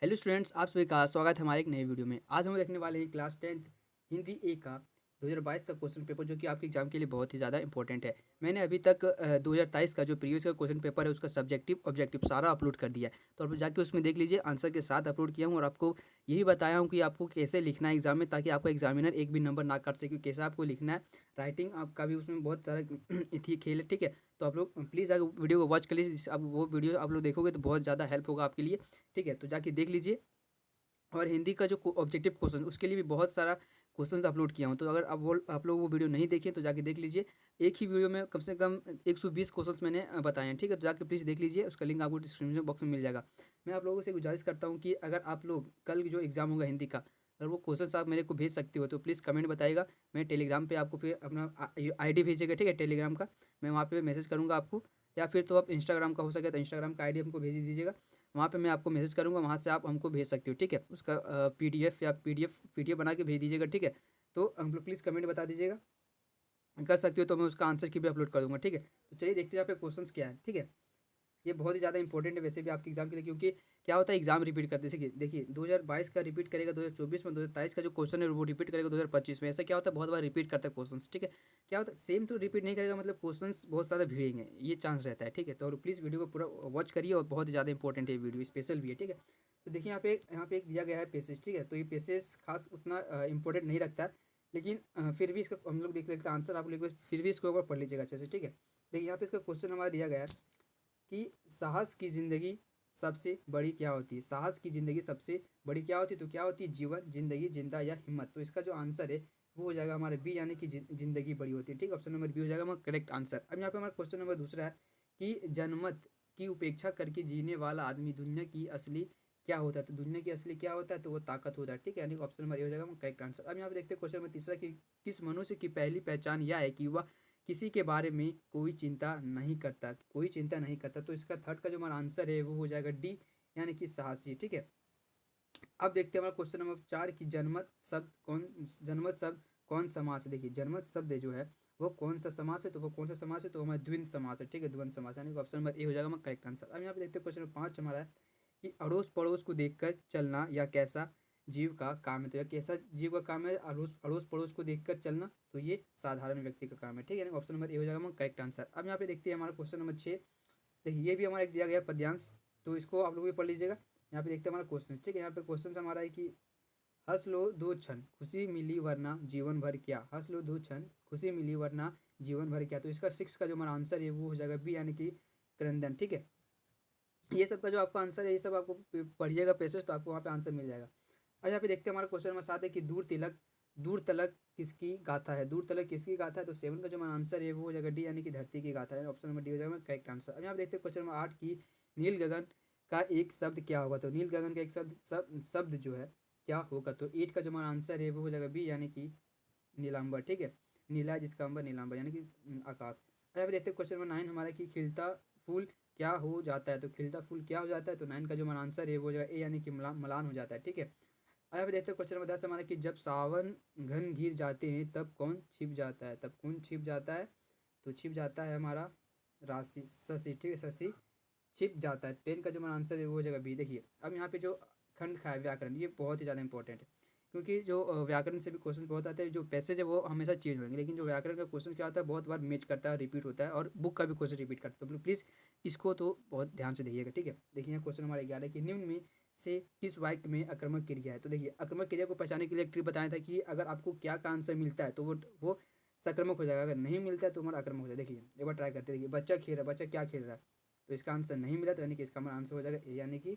Hello students, आप सभी का स्वागत है हमारे एक नए वीडियो में। आज हम देखने वाले हैं क्लास 10th हिंदी ए का 2022 का क्वेश्चन पेपर, जो कि आपके एग्जाम के लिए बहुत ही ज़्यादा इंपॉर्टेंट है। मैंने अभी तक 2023 का जो प्रीवियस का क्वेश्चन पेपर है उसका सब्जेक्टिव ऑब्जेक्टिव सारा अपलोड कर दिया है, तो आप जाके उसमें देख लीजिए। आंसर के साथ अपलोड किया हूँ और आपको यही बताया हूँ कि आपको कैसे लिखना है एग्जाम में, ताकि आपका एग्जामिनर एक भी नंबर ना काट सके। कैसे आपको लिखना है, राइटिंग आपका भी उसमें बहुत सारा थी खेल है, ठीक है। तो आप लोग प्लीज़ अगर वीडियो को वॉच कर लीजिए। अब वो वीडियो आप लोग देखोगे तो बहुत ज़्यादा हेल्प होगा आपके लिए, ठीक है। तो जाके देख लीजिए। और हिंदी का जो ऑब्जेक्टिव क्वेश्चन उसके लिए भी बहुत सारा क्वेश्चन अपलोड किया हूँ, तो अगर आप लोग वो वीडियो नहीं देखे तो जाके देख लीजिए। एक ही वीडियो में कम से कम 120 क्वेश्चन मैंने बताए हैं, ठीक है। तो जाके प्लीज़ देख लीजिए, उसका लिंक आपको डिस्क्रिप्शन बॉक्स में मिल जाएगा। मैं आप लोगों से गुजारिश करता हूँ कि अगर आप लोग कल जो एग्जाम होगा हिंदी का, अगर वो क्वेश्चन आप मेरे को भेज सकते हो तो प्लीज़ कमेंट बताइएगा। मैं टेलीग्राम पे आपको फिर अपना आईडी भेजिएगा, ठीक है, टेलीग्राम का। मैं वहाँ पे मैसेज करूँगा आपको, या फिर तो आप इंस्टाग्राम का हो सके तो इंस्टाग्राम का आईडी हमको भेज दीजिएगा। वहाँ पे मैं आपको मैसेज करूँगा, वहाँ से आप हमको भेज सकते हो, ठीक है। उसका पीडीएफ या पीडीएफ बना के भेज दीजिएगा, ठीक है। तो हम लोग प्लीज़ कमेंट बता दीजिएगा, कर सकते हो तो मैं उसका आंसर की भी अपलोड कर दूँगा, ठीक है। तो चलिए देखते हैं यहाँ पे क्वेश्चंस क्या है, ठीक है। ये बहुत ही ज़्यादा इंपॉर्टेंट है वैसे भी आपके एग्जाम के लिए, क्योंकि क्या होता है एग्जाम रिपीट करते हैं। देखिए 2022 का रिपीट करेगा 2024 में, 2023 का जो क्वेश्चन है वो रिपीट करेगा 2025 में। ऐसा क्या होता है, बहुत बार रिपीट करता है क्वेश्चंस, ठीक है। क्या होता है, सेम तो रिपीट नहीं करेगा, मतलब क्वेश्चंस बहुत ज़्यादा भिड़ेंगे, ये चांस रहता है, ठीक है। तो प्लीज़ वीडियो को पूरा वॉच करिए, और बहुत ही ज़्यादा इंपॉर्टेंट है वीडियो, स्पेशल भी है, ठीक है। तो देखिए यहाँ पे एक दिया गया है पेसेज, ठीक है। तो ये पेसेज खास उतना इंपॉर्टेंट नहीं रखता है, लेकिन फिर भी इसका हम लोग देख लेते हैं आंसर। आप लोग फिर भी इसको एक बार पढ़ लीजिएगा अच्छे से, ठीक है। देखिए यहाँ पे इसका क्वेश्चन हमारा दिया गया है कि साहस की ज़िंदगी सबसे बड़ी क्या होती है। साहस की ज़िंदगी सबसे बड़ी क्या होती है, तो क्या होती है, जीवन, जिंदगी, जिंदा या हिम्मत। तो इसका जो आंसर है वो हो जाएगा हमारे बी, यानी कि जिंदगी बड़ी होती है, ठीक है। ऑप्शन नंबर बी हो जाएगा हमारा करेक्ट आंसर। अब यहाँ पे हमारा क्वेश्चन नंबर दूसरा है कि जनमत की उपेक्षा करके जीने वाला आदमी दुनिया की असली क्या होता है। तो दुनिया की असली क्या होता है, तो वो ताकत होता है, ठीक है। यानी ऑप्शन नंबर ए हो जाएगा करेक्ट आंसर। अब यहाँ पे देखते हैं क्वेश्चन नंबर तीसरा कि किस मनुष्य की पहली पहचान यह है कि वह किसी के बारे में कोई चिंता नहीं करता, कोई चिंता नहीं करता। तो इसका थर्ड का जो हमारा आंसर है वो हो जाएगा डी, यानी कि साहसी, ठीक है। अब देखते हैं हमारा क्वेश्चन नंबर 4 की जनमत शब्द कौन समास है। देखिए जनमत शब्द जो है वो कौन सा समास है, तो वो कौन सा समास है, तो हमारा द्वंद्व समास है, ठीक है, द्वंद्व समास, यानी ऑप्शन नंबर ए हो जाएगा हमारा करेक्ट आंसर। अब यहाँ पे देखते हैं क्वेश्चन नंबर 5 हमारा है कि अड़ोस पड़ोस को देखकर चलना या कैसा जीव का काम है। तो यह कैसा जीव का काम है, अड़ोस अड़ोस पड़ोस को देखकर चलना, तो ये साधारण व्यक्ति का काम है, ठीक है। ऑप्शन नंबर ए हो जाएगा हमारा करेक्ट आंसर। अब यहाँ पे देखते हैं हमारा क्वेश्चन नंबर 6। देखिए ये भी हमारा एक दिया गया पद्यांश, तो इसको आप लोग भी पढ़ लीजिएगा। यहाँ पे देखते हैं हमारा क्वेश्चन, ठीक है। यहाँ पे क्वेश्चन हमारा है कि हंस लो दो क्षण खुशी मिली वरना जीवन भर क्या। हंस लो दो क्षण खुशी मिली वरना जीवन भर क्या। तो इसका 6 का जो हमारा आंसर है वो हो जाएगा बी, यानी कि क्रंदन, ठीक है। ये सब का जो आपका आंसर है ये सब आपको पढ़िएगा पैसेज, तो आपको वहाँ पे आंसर मिल जाएगा। अब यहाँ पे देखते हैं हमारा क्वेश्चन नंबर 7 है कि दूर तलक किसकी गाथा है। दूर तलक किसकी गाथा है, तो 7 का जो हमारा आंसर है वो हो जाएगा डी, यानी कि धरती की गाथा है। ऑप्शन नंबर डी हो जाएगा करेक्ट आंसर। अब यहाँ पे देखते हैं क्वेश्चन नंबर 8 की नील गगन का एक शब्द क्या होगा। तो नील गगन का एक शब्द जो है क्या होगा, तो 8 का जो हमारा आंसर है वो हो जाएगा बी, यानी कि नीलांबर, ठीक है। नीला जिसका अंबर नीलांबर, यानी कि आकाश। अब यहाँ पे देखते हैं क्वेश्चन नंबर 9 हमारा कि खिलता फूल क्या हो जाता है। तो खिलता फूल क्या हो जाता है, तो 9 का जो हमारा आंसर है वो हो जाएगा ए, यानी कि मलान हो जाता है, ठीक है। अब यहाँ पे देखते हैं क्वेश्चन नंबर 10 हमारा कि जब सावन घन घिर जाते हैं तब कौन छिप जाता है। तब कौन छिप जाता है, तो छिप जाता है हमारा राशि शशि, ठीक है, शशि छिप जाता है। 10 का जो हमारा आंसर है वो हो जाएगा बी। देखिए अब यहाँ पे जो खंड खा है व्याकरण, ये बहुत ही ज़्यादा इंपॉर्टेंट है, क्योंकि जो व्याकरण से भी क्वेश्चन बहुत आते हैं। जो पैसेज है वो हमेशा चेंज होंगे, लेकिन जो व्याकरण का क्वेश्चन क्या होता है बहुत बार मैच करता है, रिपीट होता है, और बुक का भी क्वेश्चन रिपीट करता है। तो प्लीज़ इसको तो बहुत ध्यान से देखिएगा, ठीक है। देखिए क्वेश्चन हमारे 11 कि निम्न में से किस वाक्य में आक्रामक क्रिया है। तो देखिए आक्रामक क्रिया को पहचानने के लिए एक ट्रिक बताया था कि अगर आपको क्या का आंसर मिलता है तो वो सक्रमक हो जाएगा, अगर नहीं मिलता है तो हमारा आक्रामक हो जाएगा। देखिए एक बार ट्राई करते, देखिए बच्चा खेल रहा है, बच्चा क्या खेल रहा है, तो इसका आंसर नहीं मिला, तो यानी कि इसका हमारा आंसर हो जाएगा ए, यानी कि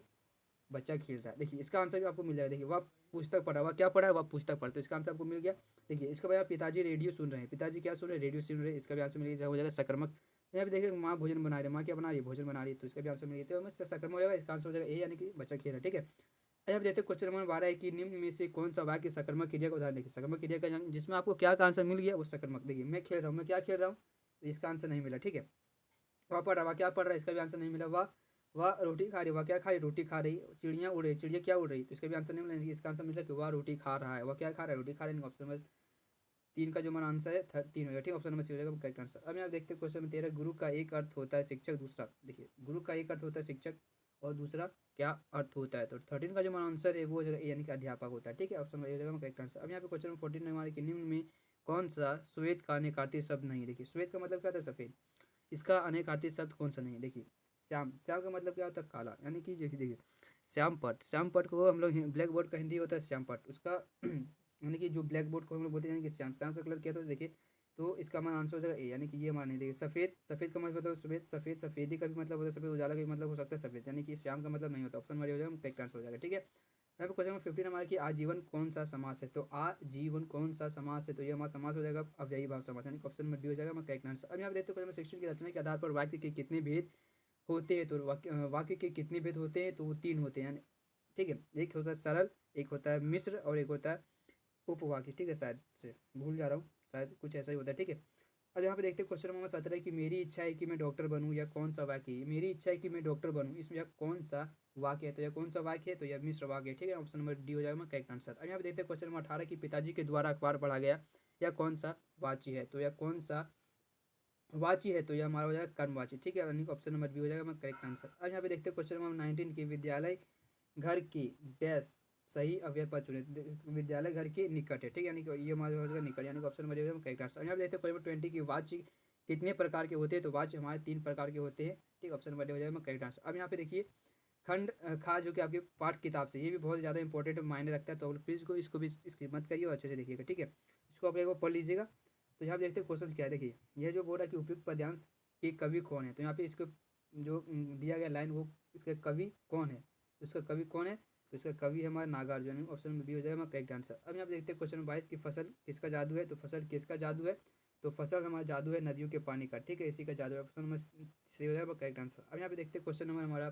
बच्चा खेल रहा है। देखिए इसका आंसर भी आपको मिल जाएगा। देखिए वह पुस्तक पढ़ा, वह क्या पढ़ा है, वह पुस्तक पढ़ा, तो इसका आंसर आपको मिल गया। देखिए इसके बाद पिताजी रेडियो सुन रहे हैं, पिताजी क्या सुन रहे हैं, रेडियो सुन रहे हैं, इसका भी आंसर मिल गया, हो जाएगा सकर्मक। यहाँ पे देखिए माँ भोजन बना रही है, माँ क्या बना रही है, भोजन बना रही है, तो इसका भी आंसर मिल गया, तो सकर्मक हो जाएगा, इसका आंसर हो जाएगा ए, यानी कि बच्चा खेल रहा है, ठीक है। यहाँ पे देखते हैं क्वेश्चन नंबर 12 है कि निम्न में से कौन सा वाक्य सकर्मक क्रिया का उदाहरण। देखिए सकर्मक क्रिया का जिसमें आपको क्या का आंसर मिल गया वो सकर्मक। देखिए मैं खेल रहा हूँ, मैं क्या खेल रहा हूँ, तो इसका आंसर नहीं मिला, ठीक है। वह पढ़ रहा, वह क्या पढ़ रहा है, इसका भी आंसर नहीं मिला। वह रोटी खा रही, वह क्या खा रही, रोटी खा रही। चिड़िया उड़ रही, चिड़िया क्या उड़ रही, तो इसका भी आंसर नहीं मिला। इसका आंसर मिला कि वह रोटी खा रहा है, वह क्या खा रहा है, रोटी खा रही है। ऑप्शन नंबर 3 का जो हमारा आंसर है 3 हो गया, ठीक। ऑप्शन नंबर सी हो जाएगा करेक्ट आंसर। अब यहाँ देखते हैं क्वेश्चन नंबर 13 गुरु का एक अर्थ होता है शिक्षक, दूसरा। देखिए गुरु का एक अर्थ होता है शिक्षक और दूसरा क्या अर्थ होता है। तो 13 का जो हमारा आंसर है वो हो जाएगा ए यानी कि अध्यापक होता है। ठीक है, ऑप्शन ए हो जाएगा करेक्ट आंसर। अब यहाँ पे क्वेश्चन नंबर 14 हमारे कि निम्न में कौन सा श्वेत का अनेकार्थी शब्द नहीं। देखिए श्वेत का मतलब क्या होता है सफ़ेद, इसका अनेकार्थी शब्द कौन सा नहीं है। देखिए श्याम, श्याम का मतलब क्या होता है काला, यानी कि देखिए श्याम पट, श्याम पट को हम लोग ब्लैक बोर्ड का हिंदी होता है श्याम पट, उसका यानी कि जो ब्लैक बोर्ड को हम लोग बोलते हैं यानी कि श्याम, श्याम का कलर क्या होता है देखिए। तो इसका हमारा आंसर हो जाएगा ए, यानी कि ये हमारा नहीं। देखिए सफ़ेद, सफ़ेद का मतलब होता है सफ़ेद, सफ़ेद सफ़ेदी का भी मतलब होता है सफ़ेद, उजाला का भी मतलब हो सकता है सफ़ेद, यानी कि श्याम का मतलब नहीं होता। ऑप्शन हमारी हो जाएगा करेक्ट आंसर हो जाएगा। ठीक है, यहाँ पे क्वेश्चन नंबर 15 हमारा कि आजीवन कौन सा समास है। तो आजीवन कौन सा समास है, तो ये हमारा समास हो जाएगा अव्ययी भाव समास, यानी कि ऑप्शन नंबर डी हो जाएगा हमारा करेक्ट आंसर। अब यहाँ पे देखते हैं क्वेश्चन नंबर 16 की रचना के आधार पर वाक्य के कितने भेद होते हैं। तो वाक्य के कितने भेद होते हैं, तो वो 3 होते हैं। ठीक है, एक होता है सरल, एक होता है मिश्र और एक होता है उपवाक्य। ठीक है, शायद से भूल जा रहा हूँ, शायद कुछ ऐसा ही होता है। ठीक है, अब यहाँ पे देखते हैं क्वेश्चन नंबर 17 कि मेरी इच्छा है कि मैं डॉक्टर बनूं, या कौन सा वाक्य है। मेरी इच्छा है कि मैं डॉक्टर बनूं, इसमें यह कौन सा वाक्य है। तो यह कौन सा वाक्य है, तो यह मिश्र वाक्य है। ठीक है, ऑप्शन नंबर डी हो जाएगा करेक्ट आंसर। अब यहाँ पे देखते हैं क्वेश्चन नंबर 18 कि पिताजी के द्वारा अखबार पढ़ा गया, यह कौन सा वाच्य है। तो यह कौन सा वाची है, तो ये हमारा हो जाएगा कर्मवाची। ठीक है, यानी ऑप्शन नंबर बी हो जाएगा हमारा करेक्ट आंसर। अब यहाँ पे देखते हैं क्वेश्चन नंबर 19 की विद्यालय घर की डैश सही अव्यय पद चुने। विद्यालय घर के निकट है। ठीक है, यानी कि ये हमारा हो जाएगा निकट, यानी कि ऑप्शन नंबर ए हो जाएगा करेक्ट आंसर। यहाँ पे देखते हैं क्वेश्चन नंबर 20 की वाच्य कितने प्रकार के होते हैं। तो वाच्य हमारे 3 प्रकार के होते हैं। ठीक, ऑप्शन नंबर ए हो जाएगा करेक्ट आंसर। अब यहाँ पे देखिए खंड खा जो कि आपके पाठ किताब से, ये भी बहुत ज़्यादा इंपॉर्टेंट मायने रखता है। तो प्लीज़ इसको भी इसकी मत करिए और अच्छे से देखिएगा। ठीक है, इसको आप एक बार पढ़ लीजिएगा। तो यहाँ पे देखते हैं क्वेश्चन क्या है। देखिए यह जो बोल रहा है कि उपयुक्त पद्यांश के कवि कौन है। तो यहाँ पे इसको जो दिया गया लाइन वो इसका कवि कौन है, तो इसका कवि कौन है, तो इसका कवि है हमारा नागार्जुन। ऑप्शन में बी हो जाएगा हमारा करेक्ट आंसर। अब यहाँ पे देखते हैं क्वेश्चन नंबर 22 की फसल किसका जादू है। तो फसल किसका जादू है, तो फसल हमारा जादू है नदियों के पानी का। ठीक है, इसी का जादू है। ऑप्शन नंबर सी हो जाएगा करेक्ट आंसर। अब यहाँ पे देखते हैं क्वेश्चन नंबर हमारा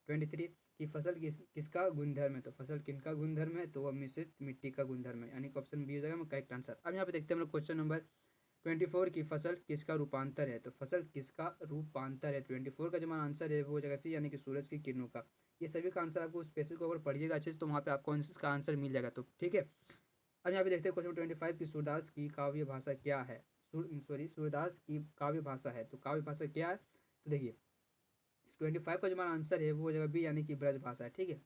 23 कि फसल किसका गुणधर्म है। तो फसल किनका गुणधर्म है, तो वह मिश्रित मिट्टी का गुणधर्म है, यानी कि ऑप्शन बी हो जाएगा करेक्ट आंसर। अब यहाँ पे देखते हैं हम लोग क्वेश्चन नंबर 24 की फसल किसका रूपांतर है। तो फसल किसका रूपांतर है, 24 का जो हमारा आंसर है वो हो जाएगा सी, यानी कि सूरज की किरणों का। ये सभी का आंसर आपको स्पेसिफिक अगर पढ़िएगा अच्छे से तो वहाँ पे आपको इसका आंसर मिल जाएगा। तो ठीक है, अब यहाँ पे देखते हैं क्वेश्चन 25 की सूरदास की काव्य भाषा क्या है। सूरदास की काव्य भाषा है, तो काव्य भाषा क्या है। तो देखिए 25 का जो हमारा आंसर है वो हो जाएगा बी, यानी कि ब्रज भाषा है। ठीक है,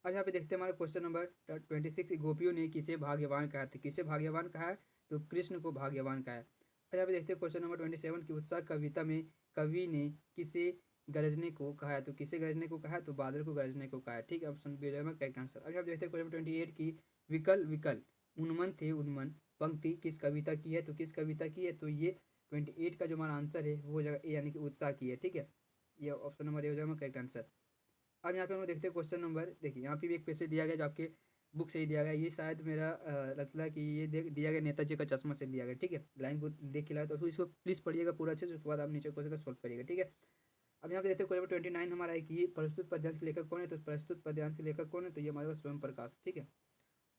अब यहाँ पे देखते हैं हमारा क्वेश्चन नंबर 26 गोपियों ने किसे भाग्यवान कहा। तो किसे भाग्यवान कहा है, तो कृष्ण को भाग्यवान कहा है। अब यहाँ पे देखते हैं क्वेश्चन नंबर 27 की उत्साह कविता में कवि ने किसे गरजने को कहा है। तो किसे गरजने को कहा है, तो बादल को गरजने को कहा है। ठीक है, ऑप्शन बी हो जाएगा करेक्ट आंसर। अब यहाँ पे देखते हैं क्वेश्चन 28 की विकल विकल उन्मन थे उन्मन पंक्ति किस कविता की है। तो किस कविता की है, तो ये 28 का जो हमारा आंसर है वो हो जाएगा ए, यानी कि उत्साह की है। ठीक है, ये ऑप्शन नंबर ए हो जाएगा करेक्ट आंसर। अब यहाँ पे हम लोग देखते हैं क्वेश्चन नंबर, देखिए यहाँ पे भी एक पैसे दिया गया जो आपके बुक से ही दिया गया। ये शायद मेरा लगता है कि ये दिया गया नेताजी का चश्मा से दिया गया। ठीक है, लाइन को देख के लाया, तो इसको प्लीज़ पढ़िएगा पूरा अच्छे से, उसके बाद आप नीचे क्वेश्चन का सॉल्व करिएगा। ठीक है, अब यहाँ पे देखते हैं क्वेश्चन 29 हमारा है कि प्रस्तुत पद्यांश के लेखक कौन है। तो प्रस्तुत पद्यांश के लेखक कौन है, तो ये हमारे पास स्वयं प्रकाश। ठीक है,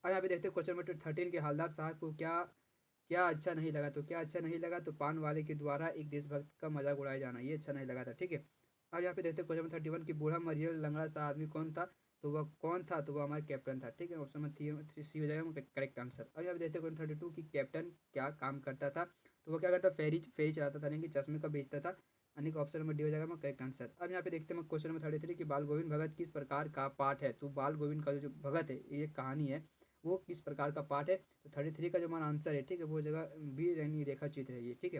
अब यहाँ पे देखते हैं क्वेश्चन नंबर 13 के हवलदार साहब को क्या क्या अच्छा नहीं लगा। तो क्या अच्छा नहीं लगा, तो पान वाले के द्वारा एक देशभक्त का मजाक उड़ाया जाना, ये अच्छा नहीं लगा था। ठीक है, अब यहाँ पे देखते हैं क्वेश्चन नंबर 31 की बूढ़ा मरियल लंगड़ा सा आदमी कौन था। तो वह कौन था, तो वह हमारा कैप्टन था। ठीक है, ऑप्शन नंबर 3 सी हो जाएगा करेक्ट आंसर। अब यहाँ पे देखते हैं क्वेश्चन 32 की कैप्टन क्या काम करता था। तो वह क्या करता, फेरी फेरी चलाता था, यानी कि चश्मे का बेचता था, यानी कि ऑप्शन नंबर डी हो जाएगा करेक्ट आंसर। अब यहाँ पे देखते हैं क्वेश्चन नंबर 33 की बाल गोविंद भगत किस प्रकार का पाठ है। तो बाल गोविंद का जो भगत है ये कहानी है वो किस प्रकार का पाठ है। तो 33 का जो हमारा आंसर है, ठीक है, वो जगह बी यानी रेखा चित्र है ये। ठीक है,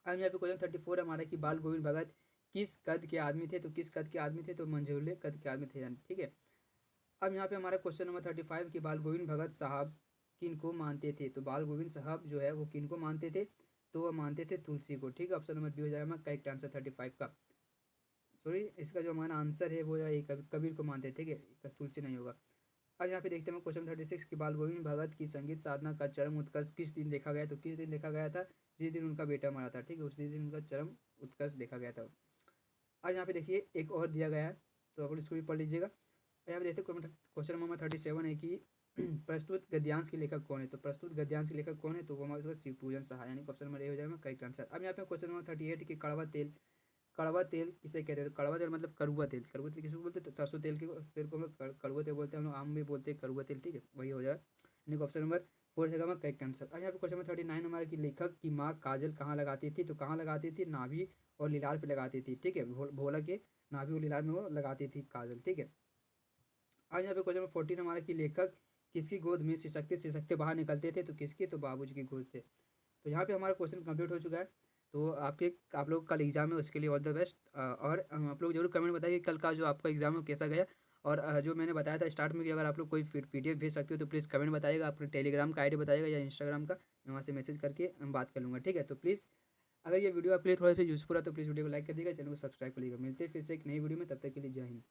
अब यहाँ पे क्वेश्चन 34 हमारा कि बाल गोविंद भगत किस कद के आदमी थे। तो किस कद के आदमी थे, तो मंझोले कद के आदमी थे यानी। ठीक है, अब यहाँ पे हमारा क्वेश्चन नंबर 35 कि बाल गोविंद भगत साहब किन को मानते थे। तो बाल गोविंद साहब जो है वो किन को मानते थे, तो वह मानते थे तुलसी को। ठीक है, ऑप्शन नंबर बी हो जाएगा करेक्ट आंसर 35 का। सॉरी, इसका जो हमारा आंसर है वो है कबीर को मानते थे। ठीक है, तुलसी नहीं होगा। अब यहाँ पे देखते हैं क्वेश्चन 36 की बाल गोविंद भगत की संगीत साधना का चरम उत्कर्ष किस दिन देखा गया। तो किस दिन देखा गया था, जिस दिन उनका बेटा मरा था। ठीक है, उसी दिन उनका चरम उत्कर्ष देखा गया था। अब यहाँ पे देखिए एक और दिया गया है, तो आप इसको भी पढ़ लीजिएगा। यहाँ पे देखते हैं क्वेश्चन नंबर 37 है कि प्रस्तुत गद्यांश के लेखक कौन है। तो प्रस्तुत गद्यांश के लेखक कौन है, तो वो हमारे शिवपूजन सहाय, यानी ऑप्शन नंबर ए हो जाएगा करेक्ट आंसर। अब यहाँ पे क्वेश्चन नंबर 38 की कड़वा तेल किसे कहते हैं। तो कड़वा तेल मतलब कड़वा तेल, कड़वा तेल किसको बोलते हैं, तो सरसों तेल के तेल को हम लोग कड़वा तेल बोलते हैं, हम लोग आम भी बोलते हैं कड़वा तेल। ठीक है, वही हो जाए, यानी ऑप्शन नंबर 4 है हमारा करेक्ट आंसर। अब यहाँ पे क्वेश्चन नंबर 39 हमारे की लेखक की माँ काजल कहाँ लगाती थी। तो कहाँ लगाती थी, नाभि और लीलार पे लगाती थी। ठीक है, भोला के नाभि और लीलार में वो लगाती थी काजल। ठीक है, आज यहाँ पे क्वेश्चन नंबर 14 हमारा कि लेखक किसकी गोद में सिसकते सिसकते बाहर निकलते थे, तो किसकी, तो बाबूजी की गोद से। तो यहाँ पे हमारा क्वेश्चन कंप्लीट हो चुका है। तो आप लोग कल एग्जाम है, उसके लिए ऑल द बेस्ट। और आप लोग जरूर कमेंट बताइए कल का जो आपका एग्जाम है वो कैसा गया। और जो मैंने बताया था स्टार्ट में कि अगर आप लोग कोई PDF भेज सकते हो तो प्लीज़ कमेंट बताइएगा, अपने टेलीग्राम का ID बताइएगा या इंस्टाग्राम का, मैं वहाँ से मैसेज करके बात कर लूँगा। ठीक है, तो प्लीज़ अगर ये वीडियो आपके लिए थोड़ा सा यूज़फुल है तो प्लीज़ वीडियो को लाइक कर दीजिएगा, चैनल को सब्सक्राइब कर लीजिएगा। मिलते हैं फिर से एक नई वीडियो में, तब तक के लिए जय हिंद।